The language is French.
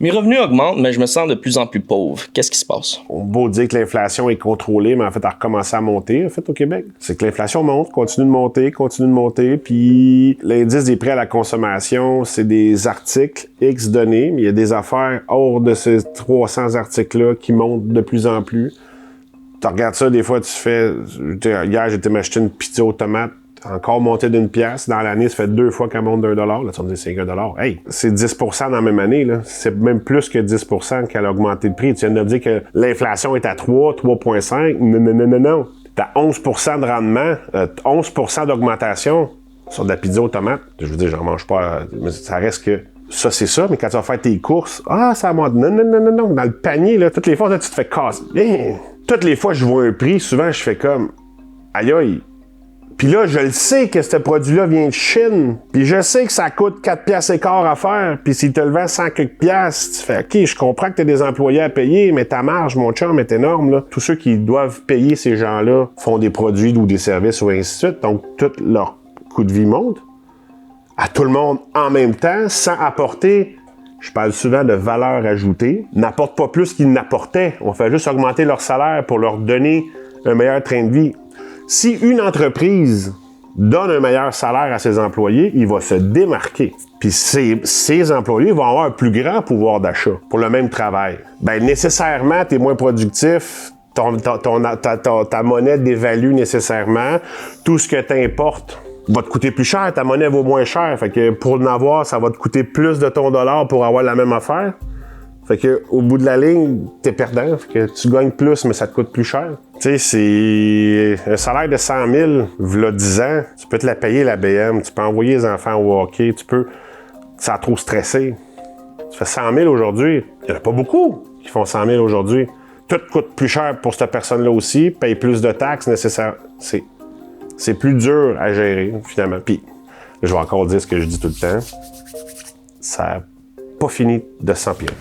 Mes revenus augmentent, mais je me sens de plus en plus pauvre. Qu'est-ce qui se passe? On beau dire que l'inflation est contrôlée, mais en fait, elle a recommencé à monter, en fait, au Québec. C'est que l'inflation monte, continue de monter, puis l'indice des prix à la consommation, c'est des articles X donnés, mais il y a des affaires hors de ces 300 articles-là qui montent de plus en plus. Tu regardes ça, des fois, tu fais... Hier, j'étais m'acheter une pizza aux tomates, encore montée d'une pièce. Dans l'année, ça fait 2 fois qu'elle monte d'$1. Là, tu vas me dire, c'est $1. Hey, c'est 10% dans la même année, là. C'est même plus que 10% qu'elle a augmenté le prix. Tu viens de me dire que l'inflation est à 3, 3,5. Non. T'as 11% de rendement, 11% d'augmentation sur de la pizza aux tomates. Je veux dire, j'en mange pas, mais ça reste que... Ça, c'est ça, mais quand tu vas faire tes courses, ça monte. Non. Dans le panier, là, toutes les fois, là, tu te fais casser. Toutes les fois que je vois un prix, souvent, je fais comme... Aïe. Puis là, je le sais que ce produit-là vient de Chine. Puis je sais que ça coûte 4 piastres et quart à faire. Puis s'il te le vend 100 quelques piastres, tu fais OK, je comprends que tu as des employés à payer, mais ta marge, mon chum, est énorme, là. Tous ceux qui doivent payer ces gens-là font des produits ou des services ou ainsi de suite. Donc, tout leur coût de vie monte. À tout le monde en même temps, sans apporter, je parle souvent de valeur ajoutée, n'apportent pas plus qu'ils n'apportaient. On fait juste augmenter leur salaire pour leur donner un meilleur train de vie. Si une entreprise donne un meilleur salaire à ses employés, il va se démarquer. Puis ces employés vont avoir un plus grand pouvoir d'achat pour le même travail. Ben nécessairement, tu es moins productif, ta monnaie dévalue nécessairement, tout ce que tu importes va te coûter plus cher, ta monnaie vaut moins cher. Fait que pour en avoir, ça va te coûter plus de ton dollar pour avoir la même affaire. Fait que au bout de la ligne, t'es perdant. Fait que tu gagnes plus, mais ça te coûte plus cher. Tu sais, c'est un salaire de 100 000, v'là 10 ans, tu peux te la payer, la BM. Tu peux envoyer les enfants au hockey. Ça a trop stressé. Tu fais 100 000 aujourd'hui. Il n'y en a pas beaucoup qui font 100 000 aujourd'hui. Tout coûte plus cher pour cette personne-là aussi, paye plus de taxes nécessaires. C'est plus dur à gérer, finalement. Puis, je vais encore dire ce que je dis tout le temps. Ça n'a pas fini de s'empirer.